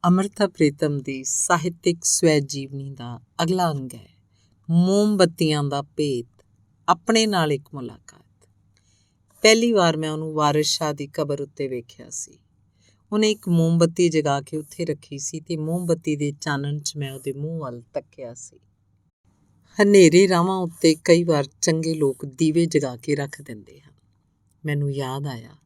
ਅਮ੍ਰਿਤਾ ਪ੍ਰੀਤਮ ਦੀ ਸਾਹਿਤਿਕ ਸਵੈ ਜੀਵਨੀ ਦਾ ਅਗਲਾ ਅੰਗ ਹੈ ਮੋਮਬੱਤੀਆਂ ਦਾ ਭੇਤ। ਆਪਣੇ ਨਾਲ ਇੱਕ ਮੁਲਾਕਾਤ। ਪਹਿਲੀ ਵਾਰ ਮੈਂ ਉਹਨੂੰ ਵਾਰਿਸ ਸ਼ਾਹ ਦੀ ਕਬਰ ਉੱਤੇ ਵੇਖਿਆ ਸੀ। ਉਹਨੇ ਇੱਕ ਮੋਮਬੱਤੀ ਜਗਾ ਕੇ ਉੱਥੇ ਰੱਖੀ ਸੀ ਤੇ ਮੋਮਬੱਤੀ ਦੇ ਚਾਨਣ 'ਚ ਮੈਂ ਉਹਦੇ ਮੂੰਹ ਵੱਲ ਤੱਕਿਆ ਸੀ। ਹਨੇਰੇ ਰਾਹਾਂ ਉੱਤੇ ਕਈ ਵਾਰ ਚੰਗੇ ਲੋਕ ਦੀਵੇ ਜਗਾ ਕੇ ਰੱਖ ਦਿੰਦੇ ਹਨ। ਮੈਨੂੰ ਯਾਦ ਆਇਆ,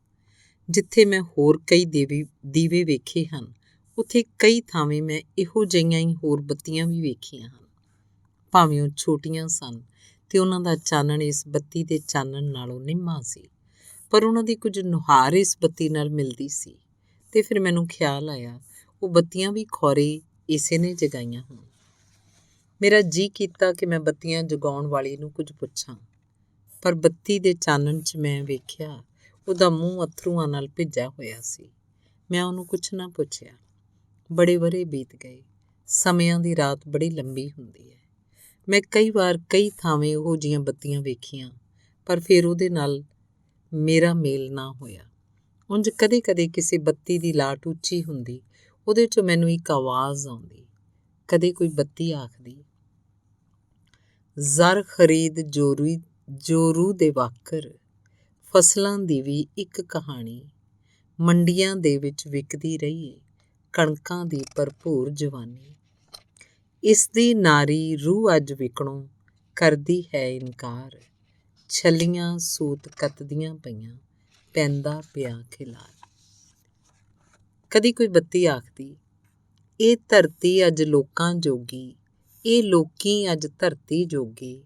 ਜਿੱਥੇ ਮੈਂ ਹੋਰ ਕਈ ਦੀਵੇ ਵੇਖੇ ਹਨ, ਉੱਥੇ ਕਈ ਥਾਵੇਂ ਮੈਂ ਇਹੋ ਜਿਹੀਆਂ ਹੀ ਹੋਰ ਬੱਤੀਆਂ ਵੀ ਵੇਖੀਆਂ ਹਨ। ਭਾਵੇਂ ਉਹ ਛੋਟੀਆਂ ਸਨ ਤੇ ਉਹਨਾਂ ਦਾ ਚਾਨਣ ਇਸ ਬੱਤੀ ਦੇ ਚਾਨਣ ਨਾਲੋਂ ਨਿੰਮਾ ਸੀ, ਪਰ ਉਹਨਾਂ ਦੀ ਕੁਝ ਨੁਹਾਰ ਇਸ ਬੱਤੀ ਨਾਲ ਮਿਲਦੀ ਸੀ। ਤੇ ਫਿਰ ਮੈਨੂੰ ਖਿਆਲ ਆਇਆ, ਉਹ ਬੱਤੀਆਂ ਵੀ ਖੌਰੇ ਇਸੇ ਨੇ ਜਗਾਈਆਂ ਹੋਣ। ਮੇਰਾ ਜੀਅ ਕੀਤਾ ਕਿ ਮੈਂ ਬੱਤੀਆਂ ਜਗਾਉਣ ਵਾਲੀ ਨੂੰ ਕੁਝ ਪੁੱਛਾਂ, ਪਰ ਬੱਤੀ ਦੇ ਚਾਨਣ 'ਚ ਮੈਂ ਵੇਖਿਆ ਉਹਦਾ ਮੂੰਹ ਅੱਥਰੂਆਂ ਨਾਲ ਭਿੱਜਾ ਹੋਇਆ ਸੀ। ਮੈਂ ਉਹਨੂੰ ਕੁਛ ਨਾ ਪੁੱਛਿਆ। ਬੜੇ ਵਰ੍ਹੇ ਬੀਤ ਗਏ। ਸਮਿਆਂ ਦੀ ਰਾਤ ਬੜੀ ਲੰਬੀ ਹੁੰਦੀ ਹੈ। ਮੈਂ ਕਈ ਵਾਰ ਕਈ ਥਾਵੇਂ ਉਹੋ ਜਿਹੀਆਂ ਬੱਤੀਆਂ ਵੇਖੀਆਂ, ਪਰ ਫਿਰ ਉਹਦੇ ਨਾਲ ਮੇਰਾ ਮੇਲ ਨਾ ਹੋਇਆ। ਉਂਝ ਕਦੇ ਕਦੇ ਕਿਸੇ ਬੱਤੀ ਦੀ ਲਾਟ ਉੱਚੀ ਹੁੰਦੀ, ਉਹਦੇ 'ਚੋਂ ਮੈਨੂੰ ਇੱਕ ਆਵਾਜ਼ ਆਉਂਦੀ। ਕਦੇ ਕੋਈ ਬੱਤੀ ਆਖਦੀ, ਜ਼ਰ ਖਰੀਦ ਜੋਰੂ ਦੇ ਵਾਕਰ, ਫਸਲਾਂ ਦੀ ਵੀ ਇੱਕ ਕਹਾਣੀ, ਮੰਡੀਆਂ ਦੇ ਵਿੱਚ ਵਿਕਦੀ ਰਹੀ ਕਣਕਾਂ ਦੀ ਭਰਪੂਰ ਜਵਾਨੀ। ਇਸ ਦੀ ਨਾਰੀ ਰੂਹ ਅੱਜ ਵਿਕਣੋਂ ਕਰਦੀ ਹੈ ਇਨਕਾਰ, ਛੱਲੀਆਂ ਸੂਤ ਕੱਤਦੀਆਂ ਪਈਆਂ, ਪੈਂਦਾ ਪਿਆ ਖਿਲਾਰ। ਕਦੀ ਕੋਈ ਬੱਤੀ ਆਖਦੀ, ਇਹ ਧਰਤੀ ਅੱਜ ਲੋਕਾਂ ਜੋਗੀ, ਇਹ ਲੋਕੀ ਅੱਜ ਧਰਤੀ ਜੋਗੇ,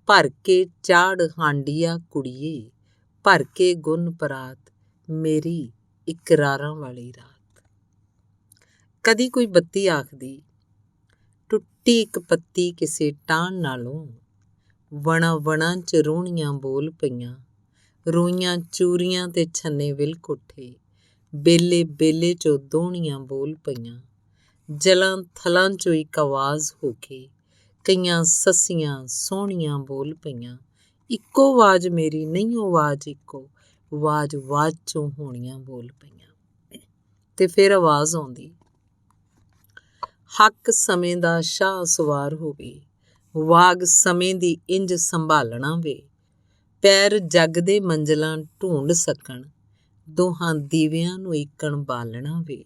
ਭਰ ਕੇ ਚਾੜ ਹਾਂਡੀਆਂ ਕੁੜੀਏ, ਭਰ ਕੇ ਗੁੰਨ ਪਰਾਤ, ਮੇਰੀ ਇਕਰਾਰਾਂ ਵਾਲੀ ਰਾਤ। ਕਦੀ ਕੋਈ ਬੱਤੀ ਆਖਦੀ, ਟੁੱਟੀ ਇੱਕ ਪੱਤੀ ਕਿਸੇ ਟਾਹਣ ਨਾਲੋਂ, ਵਣਾਂ 'ਚ ਰੋਹਣੀਆਂ ਬੋਲ ਪਈਆਂ, ਰੋਈਆਂ ਚੂਰੀਆਂ ਤੇ ਛੰਨੇ ਵਿਲਕ ਉੱਠੇ, ਬੇਲੇ 'ਚੋਂ ਦੋਹਣੀਆਂ ਬੋਲ ਪਈਆਂ, ਜਲਾਂ ਥਲਾਂ 'ਚੋਂ ਇੱਕ ਆਵਾਜ਼ ਹੋ ਕੇ, ਕਈਆਂ ਸੱਸੀਆਂ ਸੋਹਣੀਆਂ ਬੋਲ ਪਈਆਂ, ਇੱਕੋ ਆਵਾਜ਼ ਮੇਰੀ ਨਹੀਂ ਉਹ ਆਵਾਜ਼ ਇੱਕੋ, ਆਵਾਜ਼ 'ਚੋਂ ਹੋਣੀਆਂ ਬੋਲ ਪਈਆਂ। ਤੇ ਫਿਰ ਆਵਾਜ਼ ਆਉਂਦੀ, ਹੱਕ ਸਮੇਂ ਦਾ ਸ਼ਾਹ ਸਵਾਰ ਹੋਵੇ, ਵਾਗ ਸਮੇਂ ਦੀ ਇੰਜ ਸੰਭਾਲਣਾ ਵੇ, ਪੈਰ ਜੱਗ ਦੇ ਮੰਜ਼ਲਾਂ ਢੂੰਡ ਸਕਣ, ਦੋਹਾਂ ਦੀਵਿਆਂ ਨੂੰ ਈਕਣ ਬਾਲਣਾ ਵੇ,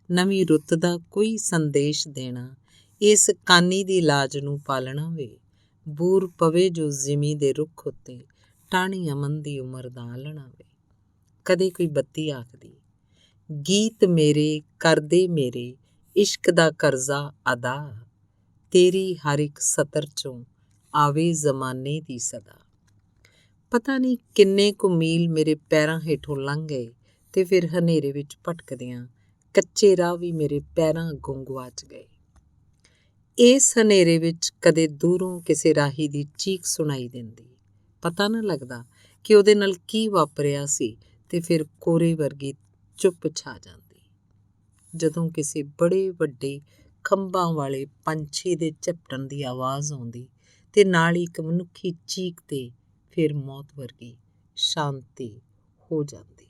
ਨਵੀਂ ਰੁੱਤ ਦਾ ਕੋਈ ਸੰਦੇਸ਼ ਦੇਣਾ, ਇਸ ਕਾਨੀ ਦੀ ਲਾਜ ਨੂੰ ਪਾਲਣਾ ਵੇ, ਬੂਰ ਪਵੇ ਜੋ ਜ਼ਿਮੀ ਦੇ ਰੁੱਖ ਉੱਤੇ, ਟਾਹਣੀ ਅਮਨ ਦੀ ਉਮਰ ਦਾ ਆਲਣਾ ਵੇ। ਕਦੇ ਕੋਈ ਬੱਤੀ ਆਖਦੀ, ਗੀਤ ਮੇਰੇ ਕਰਦੇ ਮੇਰੇ ਇਸ਼ਕ ਦਾ ਕਰਜ਼ਾ ਅਦਾ, ਤੇਰੀ ਹਰ ਇੱਕ ਸਤਰ 'ਚੋਂ ਆਵੇ ਜ਼ਮਾਨੇ ਦੀ ਸਦਾ। ਪਤਾ ਨਹੀਂ ਕਿੰਨੇ ਕੁ ਮੀਲ ਮੇਰੇ ਪੈਰਾਂ ਹੇਠੋਂ ਲੰਘ ਗਏ ਤੇ ਫਿਰ ਹਨੇਰੇ ਵਿੱਚ ਭਟਕਦਿਆਂ ਕੱਚੇ ਰਾਹ ਵੀ ਮੇਰੇ ਪੈਰਾਂ ਅੱਗੋਂ ਗੁਆਚ ਗਏ। ਇਸ ਹਨੇਰੇ ਵਿੱਚ ਕਦੇ ਦੂਰੋਂ ਕਿਸੇ ਰਾਹੀ ਦੀ ਚੀਖ ਸੁਣਾਈ ਦਿੰਦੀ, ਪਤਾ ਨਾ ਲੱਗਦਾ ਕਿ ਉਹਦੇ ਨਾਲ ਕੀ ਵਾਪਰਿਆ ਸੀ, ਤੇ ਫਿਰ ਕੋਰੇ ਵਰਗੀ ਚੁੱਪ ਛਾ ਜਾਂਦੀ। ਜਦੋਂ ਕਿਸੇ ਬੜੇ ਵੱਡੇ ਖੰਭਾਂ ਵਾਲੇ ਪੰਛੀ ਦੇ ਝਪਟਣ ਦੀ ਆਵਾਜ਼ ਆਉਂਦੀ ਤੇ ਨਾਲ ਇੱਕ ਮਨੁੱਖੀ ਚੀਕ ਤੇ ਫਿਰ ਮੌਤ ਵਰਗੀ ਸ਼ਾਂਤੀ ਹੋ ਜਾਂਦੀ।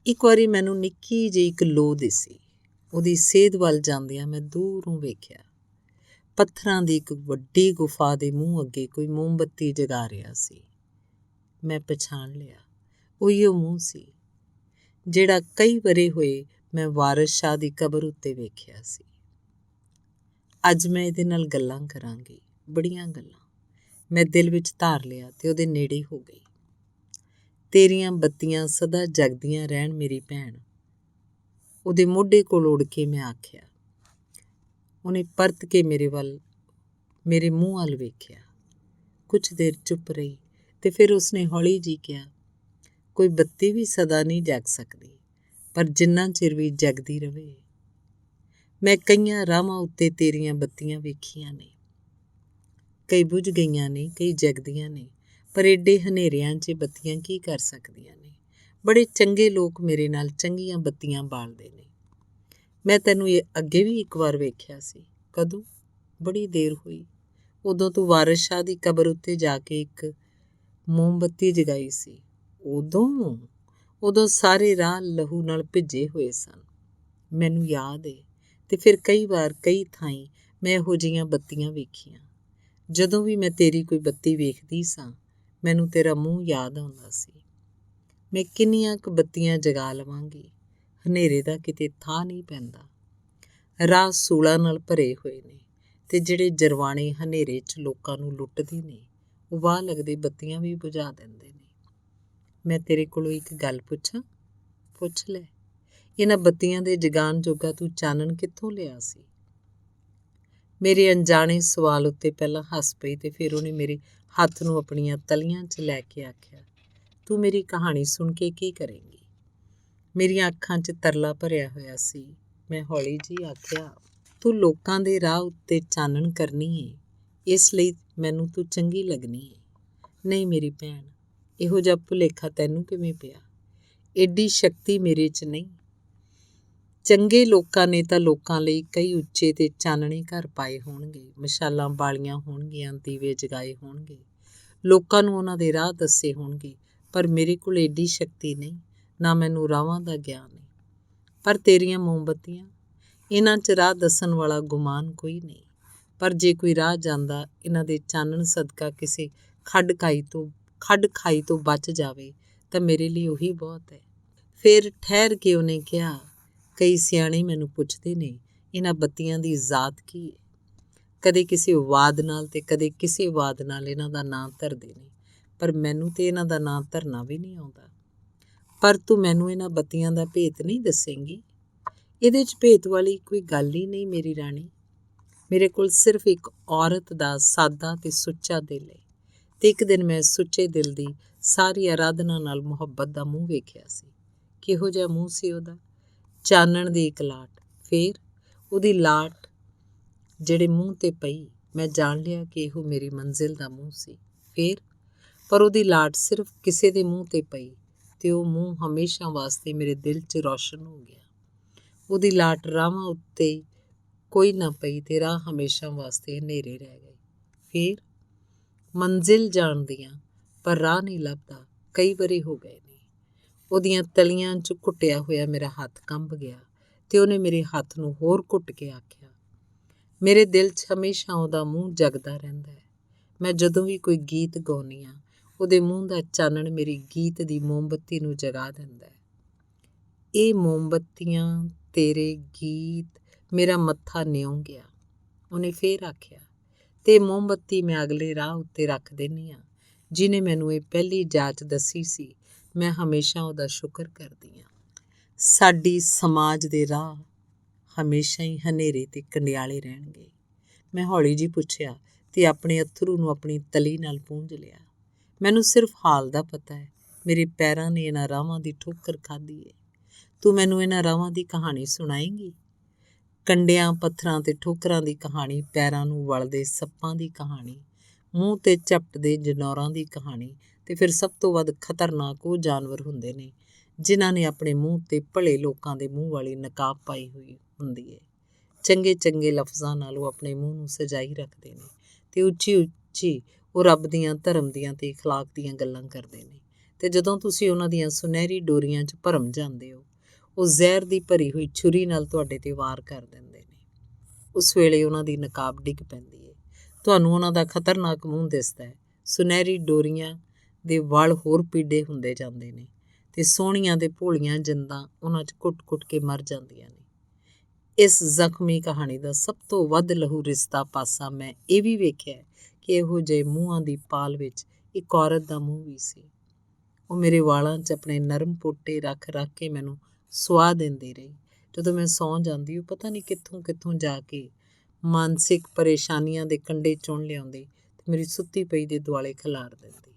ਇੱਕ ਵਾਰੀ ਮੈਨੂੰ ਨਿੱਕੀ ਜਿਹੀ ਇੱਕ ਲੋਅ ਦਿਸੀ। ਉਹਦੀ ਸੇਧ ਵੱਲ ਜਾਂਦਿਆਂ ਮੈਂ ਦੂਰੋਂ ਵੇਖਿਆ, ਪੱਥਰਾਂ ਦੀ ਇੱਕ ਵੱਡੀ ਗੁਫਾ ਦੇ ਮੂੰਹ ਅੱਗੇ ਕੋਈ ਮੋਮਬੱਤੀ ਜਗਾ ਰਿਹਾ ਸੀ। ਮੈਂ ਪਛਾਣ ਲਿਆ, ਉਹੀਓ ਮੂੰਹ ਸੀ ਜਿਹੜਾ ਕਈ ਵਰ੍ਹੇ ਹੋਏ ਮੈਂ ਵਾਰਿਸ ਸ਼ਾਹ ਦੀ ਕਬਰ ਉੱਤੇ ਵੇਖਿਆ ਸੀ। ਅੱਜ ਮੈਂ ਇਹਦੇ ਨਾਲ ਗੱਲਾਂ ਕਰਾਂਗੀ, ਬੜੀਆਂ ਗੱਲਾਂ। ਮੈਂ ਦਿਲ ਵਿੱਚ ਧਾਰ ਲਿਆ ਤੇ ਉਹਦੇ ਨੇੜੇ ਹੋ ਗਈ। ਤੇਰੀਆਂ ਬੱਤੀਆਂ ਸਦਾ ਜਗਦੀਆਂ ਰਹਿਣ ਮੇਰੀ ਭੈਣ, ਉਹਦੇ ਮੋਢੇ ਕੋਲ ਉੜ ਕੇ ਮੈਂ ਆਖਿਆ। ਉਹਨੇ ਪਰਤ ਕੇ ਮੇਰੇ ਮੂੰਹ ਵੱਲ ਵੇਖਿਆ। ਕੁਛ ਦੇਰ ਚੁੱਪ ਰਹੀ ਤੇ ਫਿਰ ਉਸਨੇ ਹੌਲੀ ਜਿਹੀ ਕਿਹਾ, ਕੋਈ ਬੱਤੀ ਵੀ ਸਦਾ ਨਹੀਂ ਜਗ ਸਕਦੀ, ਪਰ ਜਿੰਨਾ ਚਿਰ ਵੀ ਜਗਦੀ ਰਵੇ। ਮੈਂ ਕਈਆਂ ਰਾਹਾਂ ਉੱਤੇ ਤੇਰੀਆਂ ਬੱਤੀਆਂ ਵੇਖੀਆਂ ਨੇ, ਕਈ ਬੁਝ ਗਈਆਂ ਨੇ, ਕਈ ਜਗਦੀਆਂ ਨੇ, ਪਰ ਏਡੇ ਹਨੇਰਿਆਂ 'ਚ ਬੱਤੀਆਂ ਕੀ ਕਰ ਸਕਦੀਆਂ ਨੇ। ਬੜੇ ਚੰਗੇ ਲੋਕ ਮੇਰੇ ਨਾਲ ਚੰਗੀਆਂ ਬੱਤੀਆਂ ਬਾਲਦੇ ਨੇ। ਮੈਂ ਤੈਨੂੰ ਇਹ ਅੱਗੇ ਵੀ ਇੱਕ ਵਾਰ ਵੇਖਿਆ ਸੀ। ਕਦੋਂ? ਬੜੀ ਦੇਰ ਹੋਈ। ਉਦੋਂ ਤੂੰ ਵਾਰਿਸ ਸ਼ਾਹ ਦੀ ਕਬਰ ਉੱਤੇ ਜਾ ਕੇ ਇੱਕ ਮੋਮਬੱਤੀ ਜਗਾਈ ਸੀ। ਉਦੋਂ? ਉਦੋਂ ਸਾਰੇ ਰਾਹ ਲਹੂ ਨਾਲ ਭਿੱਜੇ ਹੋਏ ਸਨ। ਮੈਨੂੰ ਯਾਦ ਏ ਤੇ ਫਿਰ ਕਈ ਵਾਰ ਕਈ ਥਾਈਂ ਮੈਂ ਇਹੋ ਜਿਹੀਆਂ ਬੱਤੀਆਂ ਵੇਖੀਆਂ। ਜਦੋਂ ਵੀ ਮੈਂ ਤੇਰੀ ਕੋਈ ਬੱਤੀ ਵੇਖਦੀ ਸਾਂ ਮੈਨੂੰ ਤੇਰਾ ਮੂੰਹ ਯਾਦ ਆਉਂਦਾ ਸੀ। ਮੈਂ ਕਿੰਨੀਆਂ ਕੁ ਬੱਤੀਆਂ ਜਗਾ ਲਵਾਂਗੀ, ਹਨੇਰੇ ਦਾ ਕਿਤੇ ਥਾਂ ਨਹੀਂ ਪੈਂਦਾ। ਰਾਹ ਸੂਲਾਂ ਨਾਲ ਭਰੇ ਹੋਏ ਨੇ ਤੇ ਜਿਹੜੇ ਜਰਵਾਣੇ ਹਨੇਰੇ 'ਚ ਲੋਕਾਂ ਨੂੰ ਲੁੱਟਦੇ ਨੇ ਉਹ ਵਾਹ ਲੱਗਦੇ ਬੱਤੀਆਂ ਵੀ ਬੁਝਾ ਦਿੰਦੇ ਨੇ। ਮੈਂ ਤੇਰੇ ਕੋਲੋਂ ਇੱਕ ਗੱਲ ਪੁੱਛਾਂ? ਪੁੱਛ ਲੈ। ਇਹਨਾਂ ਬੱਤੀਆਂ ਦੇ ਜਗਾਉਣ ਜੋਗਾ ਤੂੰ ਚਾਨਣ ਕਿੱਥੋਂ ਲਿਆ ਸੀ? ਮੇਰੇ ਅਣਜਾਣੇ ਸਵਾਲ ਉੱਤੇ ਪਹਿਲਾਂ ਹੱਸ ਪਈ ਤੇ ਫਿਰ ਉਹਨੇ ਮੇਰੇ ਹੱਥ ਨੂੰ ਆਪਣੀਆਂ ਤਲੀਆਂ 'ਚ ਲੈ ਕੇ ਆਖਿਆ, ਤੂੰ ਮੇਰੀ ਕਹਾਣੀ ਸੁਣ ਕੇ ਕੀ ਕਰੇਂਗੀ? ਮੇਰੀਆਂ ਅੱਖਾਂ 'ਚ ਤਰਲਾ ਭਰਿਆ ਹੋਇਆ ਸੀ। ਮੈਂ ਹੌਲੀ ਜਿਹੀ ਆਖਿਆ, ਤੂੰ ਲੋਕਾਂ ਦੇ ਰਾਹ ਉੱਤੇ ਚਾਨਣ ਕਰਨੀ ਏ, ਇਸ ਲਈ ਮੈਨੂੰ ਤੂੰ ਚੰਗੀ ਲੱਗਣੀ ਏ। ਨਹੀਂ ਮੇਰੀ ਭੈਣ, ਇਹੋ ਜਿਹਾ ਭੁਲੇਖਾ ਤੈਨੂੰ ਕਿਵੇਂ ਪਿਆ? ਏਡੀ ਸ਼ਕਤੀ ਮੇਰੇ 'ਚ ਨਹੀਂ। ਚੰਗੇ ਲੋਕਾਂ ਨੇ ਤਾਂ ਲੋਕਾਂ ਲਈ ਕਈ ਉੱਚੇ ਤੇ ਚਾਨਣੇ ਘਰ ਪਾਏ ਹੋਣਗੇ, ਮਸ਼ਾਲਾਂ ਬਾਲੀਆਂ ਹੋਣਗੀਆਂ, ਦੀਵੇ ਜਗਾਏ ਹੋਣਗੇ, ਲੋਕਾਂ ਨੂੰ ਉਹਨਾਂ ਦੇ ਰਾਹ ਦੱਸੇ ਹੋਣਗੇ, ਪਰ ਮੇਰੇ ਕੋਲ ਏਡੀ ਸ਼ਕਤੀ ਨਹੀਂ, ਨਾ ਮੈਨੂੰ ਰਾਹਾਂ ਦਾ ਗਿਆਨ ਹੈ। ਪਰ ਤੇਰੀਆਂ ਮੋਮਬੱਤੀਆਂ, ਇਹਨਾਂ 'ਚ ਰਾਹ ਦੱਸਣ ਵਾਲਾ ਗੁਮਾਨ ਕੋਈ ਨਹੀਂ, ਪਰ ਜੇ ਕੋਈ ਰਾਹ ਜਾਂਦਾ ਇਹਨਾਂ ਦੇ ਚਾਨਣ ਸਦਕਾ ਕਿਸੇ ਖੱਡ ਖਾਈ ਤੋਂ ਬਚ ਜਾਵੇ ਤਾਂ ਮੇਰੇ ਲਈ ਉਹੀ ਬਹੁਤ ਹੈ। ਫਿਰ ਠਹਿਰ ਕੇ ਉਹਨੇ ਕਿਹਾ, ਕਈ ਸਿਆਣੇ ਮੈਨੂੰ ਪੁੱਛਦੇ ਨੇ ਇਹਨਾਂ ਬੱਤੀਆਂ ਦੀ ਜ਼ਾਤ ਕੀ ਹੈ। ਕਦੇ ਕਿਸੇ ਵਾਦ ਨਾਲ ਤੇ ਕਦੇ ਕਿਸੇ ਵਾਦ ਨਾਲ ਇਹਨਾਂ ਦਾ ਨਾਂ ਧਰਦੇ ਨੇ, ਪਰ ਮੈਨੂੰ ਤੇ ਇਹਨਾਂ ਦਾ ਨਾਂ ਧਰਨਾ ਵੀ ਨਹੀਂ ਆਉਂਦਾ। ਪਰ ਤੂੰ ਮੈਨੂੰ ਇਹਨਾਂ ਬੱਤੀਆਂ ਦਾ ਭੇਤ ਨਹੀਂ ਦੱਸੇਂਗੀ? ਇਹਦੇ 'ਚ ਭੇਤ ਵਾਲੀ ਕੋਈ ਗੱਲ ਹੀ ਨਹੀਂ ਮੇਰੀ ਰਾਣੀ। ਮੇਰੇ ਕੋਲ ਸਿਰਫ ਇੱਕ ਔਰਤ ਦਾ ਸਾਦਾ ਤੇ ਸੁੱਚਾ ਦਿਲ ਹੈ ਤੇ ਇੱਕ ਦਿਨ ਮੈਂ ਸੁੱਚੇ ਦਿਲ ਦੀ ਸਾਰੀ ਅਰਾਧਨਾ ਨਾਲ ਮੁਹੱਬਤ ਦਾ ਮੂੰਹ ਵੇਖਿਆ ਸੀ। ਕਿਹੋ ਜਿਹਾ ਮੂੰਹ ਸੀ ਉਹਦਾ? ਚਾਨਣ ਦੀ ਇੱਕ ਲਾਟ। ਫਿਰ ਉਹਦੀ ਲਾਟ ਜਿਹੜੇ ਮੂੰਹ 'ਤੇ ਪਈ ਮੈਂ ਜਾਣ ਲਿਆ ਕਿ ਇਹੋ ਮੇਰੀ ਮੰਜ਼ਿਲ ਦਾ ਮੂੰਹ ਸੀ। ਫਿਰ ਪਰ ਉਹਦੀ ਲਾਟ ਸਿਰਫ ਕਿਸੇ ਦੇ ਮੂੰਹ 'ਤੇ ਪਈ ਤੇ ਉਹ ਮੂੰਹ ਹਮੇਸ਼ਾ ਵਾਸਤੇ ਮੇਰੇ ਦਿਲ 'ਚ ਰੌਸ਼ਨ ਹੋ ਗਿਆ। ਉਹਦੀ ਲਾਟ ਰਾਹਾਂ ਉੱਤੇ ਕੋਈ ਨਾ ਪਈ ਤੇ ਰਾਹ ਹਮੇਸ਼ਾ ਵਾਸਤੇ ਹਨੇਰੇ ਰਹਿ ਗਏ। ਫਿਰ ਮੰਜ਼ਿਲ ਜਾਣਦੀਆਂ ਪਰ ਰਾਹ ਨਹੀਂ ਲੱਭਦਾ ਕਈ ਵਾਰੀ ਹੋ ਗਏ ਨੇ। ਉਹਦੀਆਂ ਤਲੀਆਂ 'ਚ ਘੁੱਟਿਆ ਹੋਇਆ ਮੇਰਾ ਹੱਥ ਕੰਬ ਗਿਆ ਤੇ ਉਹਨੇ ਮੇਰੇ ਹੱਥ ਨੂੰ ਹੋਰ ਘੁੱਟ ਕੇ ਆਖਿਆ, ਮੇਰੇ ਦਿਲ 'ਚ ਹਮੇਸ਼ਾ ਉਹਦਾ ਮੂੰਹ ਜਗਦਾ ਰਹਿੰਦਾ ਹੈ। ਮੈਂ ਜਦੋਂ ਵੀ ਕੋਈ ਗੀਤ ਗਾਉਂਦੀ ਹਾਂ ਉਹਦੇ ਮੂੰਹ ਦਾ ਚਾਨਣ ਮੇਰੀ ਗੀਤ ਦੀ ਮੋਮਬੱਤੀ ਨੂੰ ਜਗਾ ਦਿੰਦਾ ਹੈ। ਇਹ ਮੋਮਬੱਤੀਆਂ, ਤੇਰੇ ਗੀਤ, ਮੇਰਾ ਮੱਥਾ ਨਿਉਂ ਗਿਆ। ਉਹਨੇ ਫੇਰ ਆਖਿਆ, ਤੇ ਮੋਮਬੱਤੀ ਮੈਂ ਅਗਲੇ ਰਾਹ ਉੱਤੇ ਰੱਖ ਦਿੰਦੀ ਹਾਂ ਜਿਹਨੇ ਮੈਨੂੰ ਇਹ ਪਹਿਲੀ ਜਾਚ ਦੱਸੀ ਸੀ। ਮੈਂ ਹਮੇਸ਼ਾ ਉਹਦਾ ਸ਼ੁਕਰ ਕਰਦੀ ਹਾਂ। ਸਾਡੀ ਸਮਾਜ ਦੇ ਰਾਹ ਹਮੇਸ਼ਾ ਹੀ ਹਨੇਰੇ ਤੇ ਕੰਡਿਆਲੇ ਰਹਿਣਗੇ। ਮੈਂ ਹੌਲੀ ਜਿਹੀ ਪੁੱਛਿਆ ਤੇ ਆਪਣੇ ਅੱਥਰੂ ਨੂੰ ਆਪਣੀ ਤਲੀ ਨਾਲ ਪੂੰਝ ਲਿਆ। ਮੈਨੂੰ ਸਿਰਫ ਹਾਲ ਦਾ ਪਤਾ ਹੈ, ਮੇਰੇ ਪੈਰਾਂ ਨੇ ਇਹਨਾਂ ਰਾਹਾਂ ਦੀ ਠੋਕਰ ਖਾਧੀ ਹੈ। ਤੂੰ ਮੈਨੂੰ ਇਹਨਾਂ ਰਾਹਾਂ ਦੀ ਕਹਾਣੀ ਸੁਣਾਏਂਗੀ? ਕੰਡਿਆਂ, ਪੱਥਰਾਂ ਤੇ ਠੋਕਰਾਂ ਦੀ ਕਹਾਣੀ, ਪੈਰਾਂ ਨੂੰ ਵਲਦੇ ਸੱਪਾਂ ਦੀ ਕਹਾਣੀ, ਮੂੰਹ ਤੇ ਝਪਟਦੇ ਜਨੌਰਾਂ ਦੀ ਕਹਾਣੀ, ਤੇ ਫਿਰ ਸਭ ਤੋਂ ਵੱਧ ਖਤਰਨਾਕ ਉਹ ਜਾਨਵਰ ਹੁੰਦੇ ਨੇ ਜਿਨ੍ਹਾਂ ਨੇ ਆਪਣੇ ਮੂੰਹ 'ਤੇ ਭਲੇ ਲੋਕਾਂ ਦੇ ਮੂੰਹ ਵਾਲੀ ਨਕਾਬ ਪਾਈ ਹੋਈ ਹੁੰਦੀ ਹੈ। ਚੰਗੇ ਚੰਗੇ ਲਫ਼ਜ਼ਾਂ ਨਾਲ ਉਹ ਆਪਣੇ ਮੂੰਹ ਨੂੰ ਸਜਾਈ ਰੱਖਦੇ ਨੇ ਤੇ ਉੱਚੀ ਉੱਚੀ ਉਹ ਰੱਬ ਦੀਆਂ, ਧਰਮ ਦੀਆਂ ਤੇ ਅਖਲਾਕ ਦੀਆਂ ਗੱਲਾਂ ਕਰਦੇ ਨੇ। ਤੇ ਜਦੋਂ ਤੁਸੀਂ ਉਹਨਾਂ ਦੀਆਂ ਸੁਨਹਿਰੀ ਡੋਰੀਆਂ 'ਚ ਭਰਮ ਜਾਂਦੇ ਹੋ ਉਹ ਜ਼ਹਿਰ ਦੀ ਭਰੀ ਹੋਈ ਛੁਰੀ ਨਾਲ ਤੁਹਾਡੇ 'ਤੇ ਵਾਰ ਕਰ ਦਿੰਦੇ ਨੇ। ਉਸ ਵੇਲੇ ਉਹਨਾਂ ਦੀ ਨਕਾਬ ਡਿੱਗ ਪੈਂਦੀ ਹੈ, ਤੁਹਾਨੂੰ ਉਹਨਾਂ ਦਾ ਖਤਰਨਾਕ ਮੂੰਹ ਦਿਸਦਾ ਹੈ। ਸੁਨਹਿਰੀ ਡੋਰੀਆਂ ਦੇ ਵਲ ਹੋਰ ਪੀਡੇ ਹੁੰਦੇ ਜਾਂਦੇ ਨੇ ਤੇ ਸੋਹਣੀਆਂ ਤੇ ਭੋਲੀਆਂ ਜਿੰਦਾਂ ਉਹਨਾਂ 'ਚ ਘੁੱਟ-ਘੁੱਟ ਕੇ ਮਰ ਜਾਂਦੀਆਂ ਨੇ। ਇਸ ਜ਼ਖਮੀ ਕਹਾਣੀ ਦਾ ਸਭ ਤੋਂ ਵੱਧ ਲਹੂ ਰਿਸਦਾ ਪਾਸਾ ਮੈਂ ਇਹ ਵੀ ਵੇਖਿਆ ਕਿ ਇਹੋ ਜਿਹੇ ਮੂੰਹਾਂ ਦੀ ਪਾਲ ਵਿੱਚ ਇੱਕ ਔਰਤ ਦਾ ਮੂੰਹ ਵੀ ਸੀ। ਉਹ ਮੇਰੇ ਵਾਲਾਂ 'ਚ ਆਪਣੇ ਨਰਮ ਪੋਟੇ ਰੱਖ ਕੇ ਮੈਨੂੰ ਸੁਆਹ ਦਿੰਦੀ ਰਹੀ। ਜਦੋਂ ਮੈਂ ਸੌਂ ਜਾਂਦੀ ਉਹ ਪਤਾ ਨਹੀਂ ਕਿੱਥੋਂ ਕਿੱਥੋਂ ਜਾ ਕੇ ਮਾਨਸਿਕ ਪਰੇਸ਼ਾਨੀਆਂ ਦੇ ਕੰਢੇ ਚੁਣ ਲਿਆਉਂਦੀ ਤੇ ਮੇਰੀ ਸੁੱਤੀ ਪਈ ਦੇ ਦੁਆਲੇ ਖਿਲਾਰ ਦਿੰਦੀ।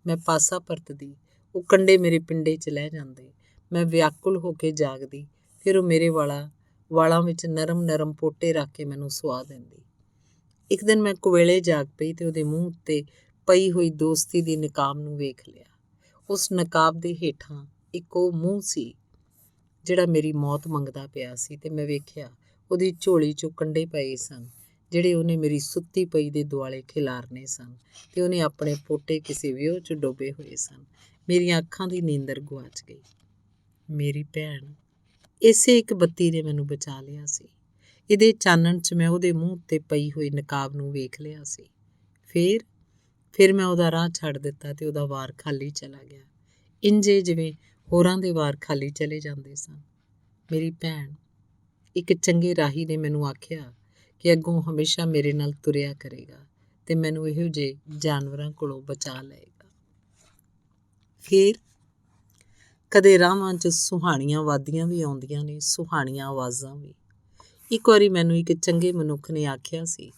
ਮੈਂ ਪਾਸਾ ਪਰਤਦੀ, ਉਹ ਕੰਢੇ ਮੇਰੇ ਪਿੰਡੇ 'ਚ ਲੈ ਜਾਂਦੇ। ਮੈਂ ਵਿਆਕੁਲ ਹੋ ਕੇ ਜਾਗਦੀ, ਫਿਰ ਉਹ ਮੇਰੇ ਵਾਲਾਂ ਵਿੱਚ ਨਰਮ ਨਰਮ ਪੋਟੇ ਰੱਖ ਕੇ ਮੈਨੂੰ ਸੁਆਹ ਦਿੰਦੀ। ਇੱਕ ਦਿਨ ਮੈਂ ਕੁਵੇਲੇ ਜਾਗ ਪਈ ਤੇ ਉਹਦੇ ਮੂੰਹ ਉੱਤੇ ਪਈ ਹੋਈ ਦੋਸਤੀ ਦੀ ਨਕਾਬ ਨੂੰ ਵੇਖ ਲਿਆ। ਉਸ ਨਕਾਬ ਦੇ ਹੇਠਾਂ ਇੱਕ ਉਹ ਮੂੰਹ ਸੀ ਜਿਹੜਾ ਮੇਰੀ ਮੌਤ ਮੰਗਦਾ ਪਿਆ ਸੀ ਤੇ ਮੈਂ ਵੇਖਿਆ ਉਹਦੀ ਝੋਲੀ 'ਚੋਂ ਕੰਡੇ ਪਏ ਸਨ ਜਿਹੜੇ ਉਹਨੇ ਮੇਰੀ ਸੁੱਤੀ ਪਈ ਦੇ ਦੁਆਲੇ ਖਿਲਾਰਨੇ ਸਨ ਤੇ ਉਹਨੇ ਆਪਣੇ ਪੋਟੇ ਕਿਸੇ ਵਿਉ 'ਚ ਡੋਬੇ ਹੋਏ ਸਨ। ਮੇਰੀਆਂ ਅੱਖਾਂ ਦੀ ਨੀਂਦਰ ਗੁਆਚ ਗਈ। ਮੇਰੀ ਭੈਣ, ਇਸੇ ਇੱਕ ਬੱਤੀ ਨੇ ਮੈਨੂੰ ਬਚਾ ਲਿਆ ਸੀ। ਇਹਦੇ ਚਾਨਣ 'ਚ ਮੈਂ ਉਹਦੇ ਮੂੰਹ ਉੱਤੇ ਪਈ ਹੋਈ ਨਕਾਬ ਨੂੰ ਵੇਖ ਲਿਆ ਸੀ। ਫਿਰ ਮੈਂ ਉਹਦਾ ਰਾਹ ਛੱਡ ਦਿੱਤਾ ਤੇ ਉਹਦਾ ਵਾਰ ਖਾਲੀ ਚਲਾ ਗਿਆ, ਇੰਜੇ ਜਿਵੇਂ ਹੋਰਾਂ ਦੇ ਵਾਰ ਖਾਲੀ ਚਲੇ ਜਾਂਦੇ ਸਨ। ਮੇਰੀ ਭੈਣ, ਇੱਕ ਚੰਗੇ ਰਾਹੀ ਨੇ ਮੈਨੂੰ ਆਖਿਆ ਕਿ ਅੱਗੋਂ ਹਮੇਸ਼ਾ ਮੇਰੇ ਨਾਲ ਤੁਰਿਆ ਕਰੇਗਾ ਤੇ ਮੈਨੂੰ ਇਹੋ ਜਿਹੇ ਜਾਨਵਰਾਂ ਕੋਲੋਂ ਬਚਾ ਲਏਗਾ। ਫਿਰ ਕਦੇ ਰਾਹਾਂ 'ਚ ਸੁਹਾਣੀਆਂ ਵਾਦੀਆਂ ਵੀ ਆਉਂਦੀਆਂ ਨੇ, ਸੁਹਾਣੀਆਂ ਆਵਾਜ਼ਾਂ ਵੀ। ਇੱਕ ਵਾਰੀ ਮੈਨੂੰ ਇੱਕ ਚੰਗੇ ਮਨੁੱਖ ਨੇ ਆਖਿਆ ਸੀ,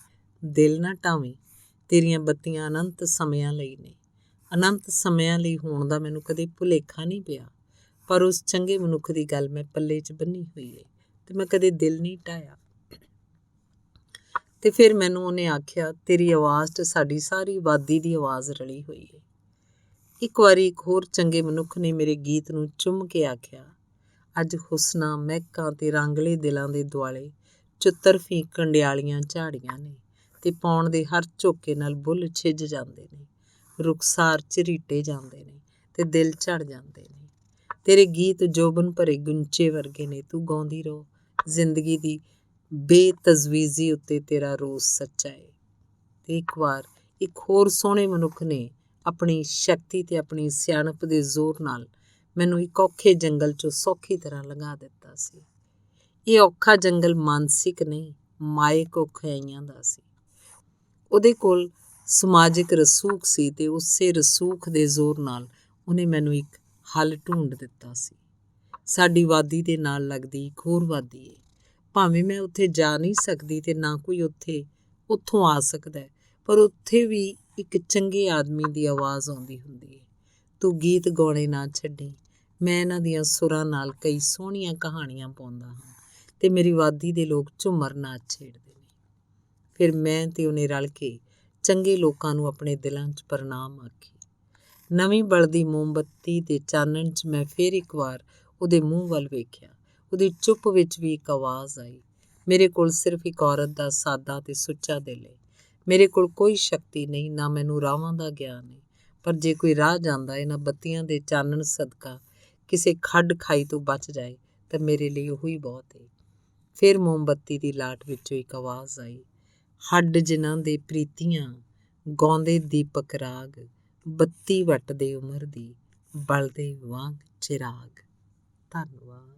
ਦਿਲ ਨਾ ਢਾਵੀਂ, ਤੇਰੀਆਂ ਬੱਤੀਆਂ ਅਨੰਤ ਸਮਿਆਂ ਲਈ ਨੇ। ਅਨੰਤ ਸਮਿਆਂ ਲਈ ਹੋਣ ਦਾ ਮੈਨੂੰ ਕਦੇ ਭੁਲੇਖਾ ਨਹੀਂ ਪਿਆ, ਪਰ ਉਸ ਚੰਗੇ ਮਨੁੱਖ ਦੀ ਗੱਲ ਮੈਂ ਪੱਲੇ 'ਚ ਬੰਨ੍ਹੀ ਹੋਈ ਹੈ ਤੇ ਮੈਂ ਕਦੇ ਦਿਲ ਨਹੀਂ ਢਾਇਆ। ਤੇ ਫਿਰ ਮੈਨੂੰ ਉਹਨੇ ਆਖਿਆ, ਤੇਰੀ ਆਵਾਜ਼ 'ਚ ਸਾਡੀ ਸਾਰੀ ਆਬਾਦੀ ਦੀ ਆਵਾਜ਼ ਰਲੀ ਹੋਈ ਹੈ। ਇੱਕ ਵਾਰੀ ਇੱਕ ਹੋਰ ਚੰਗੇ ਮਨੁੱਖ ਨੇ ਮੇਰੇ ਗੀਤ ਨੂੰ ਚੁੰਮ ਕੇ ਆਖਿਆ, ਅੱਜ ਹੁਸਨਾਂ, ਮਹਿਕਾਂ ਤੇ ਰਾਂਗਲੇ ਦਿਲਾਂ ਦੇ ਦੁਆਲੇ ਚੁਤਰਫੀ ਕੰਡਿਆਲੀਆਂ ਝਾੜੀਆਂ ਨੇ ਤੇ ਪਾਉਣ ਦੇ ਹਰ ਝੋਕੇ ਨਾਲ ਬੁੱਲ ਛਿੱਜ ਜਾਂਦੇ ਨੇ, ਰੁਖਸਾਰ ਝਰੀਟੇ ਜਾਂਦੇ ਨੇ ਤੇ ਦਿਲ ਝੜ ਜਾਂਦੇ ਨੇ। ਤੇਰੇ ਗੀਤ ਜੋਬਨ ਭਰੇ ਗੁੰਚੇ ਵਰਗੇ ਨੇ, ਤੂੰ ਗਾਉਂਦੀ ਰਹੋ। ਜ਼ਿੰਦਗੀ ਦੀ ਬੇਤਜਵੀਜ਼ੀ ਉੱਤੇ ਤੇਰਾ ਰੋਸ ਸੱਚਾ ਏ। ਤੇ ਇੱਕ ਵਾਰ ਇੱਕ ਹੋਰ ਸੋਹਣੇ ਮਨੁੱਖ ਨੇ ਆਪਣੀ ਸ਼ਕਤੀ ਤੇ ਆਪਣੀ ਸਿਆਣਪ ਦੇ ਜ਼ੋਰ ਨਾਲ ਮੈਨੂੰ ਇੱਕ ਔਖੇ ਜੰਗਲ 'ਚੋਂ ਸੌਖੀ ਤਰ੍ਹਾਂ ਲੰਘਾ ਦਿੱਤਾ ਸੀ। ਇਹ ਔਖਾ ਜੰਗਲ ਮਾਨਸਿਕ ਨਹੀਂ, ਮਾਇਕ ਔਖਿਆਈਆਂ ਦਾ ਸੀ। ਉਹਦੇ ਕੋਲ ਸਮਾਜਿਕ ਰਸੂਖ ਸੀ ਤੇ ਉਸੇ ਰਸੂਖ ਦੇ ਜ਼ੋਰ ਨਾਲ ਉਹਨੇ ਮੈਨੂੰ ਇੱਕ ਹੱਲ ਢੂੰਡ ਦਿੱਤਾ ਸੀ। ਸਾਡੀ ਵਾਦੀ ਦੇ ਨਾਲ ਲੱਗਦੀ ਇੱਕ ਹੋਰ ਵਾਦੀ ਏ। ਭਾਵੇਂ ਮੈਂ ਉੱਥੇ ਜਾ ਨਹੀਂ ਸਕਦੀ ਤੇ ਨਾ ਕੋਈ ਉੱਥੋਂ ਆ ਸਕਦਾ, ਪਰ ਉੱਥੇ ਵੀ ਇੱਕ ਚੰਗੇ ਆਦਮੀ ਦੀ ਆਵਾਜ਼ ਆਉਂਦੀ ਹੁੰਦੀ ਏ। ਤੂੰ ਗੀਤ ਗਾਉਣੇ ਨਾ ਛੱਡੀ। ਮੈਂ ਇਹਨਾਂ ਦੀਆਂ ਸੁਰਾਂ ਨਾਲ ਕਈ ਸੋਹਣੀਆਂ ਕਹਾਣੀਆਂ ਪਾਉਂਦਾ ਹਾਂ ਤੇ ਮੇਰੀ ਵਾਦੀ ਦੇ ਲੋਕ ਝੂਮਰ ਨਾਚ ਛੇੜਦੇ ਨੇ। ਫਿਰ ਮੈਂ ਤੇ ਉਹਨੇ ਰਲ ਕੇ ਚੰਗੇ ਲੋਕਾਂ ਨੂੰ ਆਪਣੇ ਦਿਲਾਂ 'ਚ ਪ੍ਰਣਾਮ ਆਖੀ। ਨਵੀਂ ਬਲਦੀ ਮੋਮਬੱਤੀ ਦੇ ਚਾਨਣ 'ਚ ਮੈਂ ਫਿਰ ਇੱਕ ਵਾਰ ਉਹਦੇ ਮੂੰਹ ਵੱਲ ਵੇਖਿਆ। ਉਹਦੀ ਚੁੱਪ ਵਿੱਚ ਵੀ ਇੱਕ ਆਵਾਜ਼ ਆਈ, ਮੇਰੇ ਕੋਲ ਸਿਰਫ ਇੱਕ ਔਰਤ ਦਾ ਸਾਦਾ ਤੇ ਸੁੱਚਾ ਦਿਲ ਏ। ਮੇਰੇ ਕੋਲ ਕੋਈ ਸ਼ਕਤੀ ਨਹੀਂ, ਨਾ ਮੈਨੂੰ ਰਾਹਾਂ ਦਾ ਗਿਆਨ ਏ, ਪਰ ਜੇ ਕੋਈ ਰਾਹ ਜਾਂਦਾ ਇਹਨਾਂ ਬੱਤੀਆਂ ਦੇ ਚਾਨਣ ਸਦਕਾ ਕਿਸੇ ਖੱਡ ਖਾਈ ਤੋਂ ਬਚ ਜਾਏ ਤਾਂ ਮੇਰੇ ਲਈ ਉਹੀ ਬਹੁਤ ਏ। ਫਿਰ ਮੋਮਬੱਤੀ ਦੀ ਲਾਟ ਵਿੱਚੋਂ ਇੱਕ ਆਵਾਜ਼ ਆਈ, ਹੱਡ ਜਿਨ੍ਹਾਂ ਦੇ ਪ੍ਰੀਤੀਆਂ, ਗਾਉਂਦੇ ਦੀਪਕ ਰਾਗ, ਬੱਤੀ ਵੱਟਦੇ ਉਮਰ ਦੀ, ਬਲਦੇ ਵਾਂਗ ਚਿਰਾਗ। ਧੰਨਵਾਦ।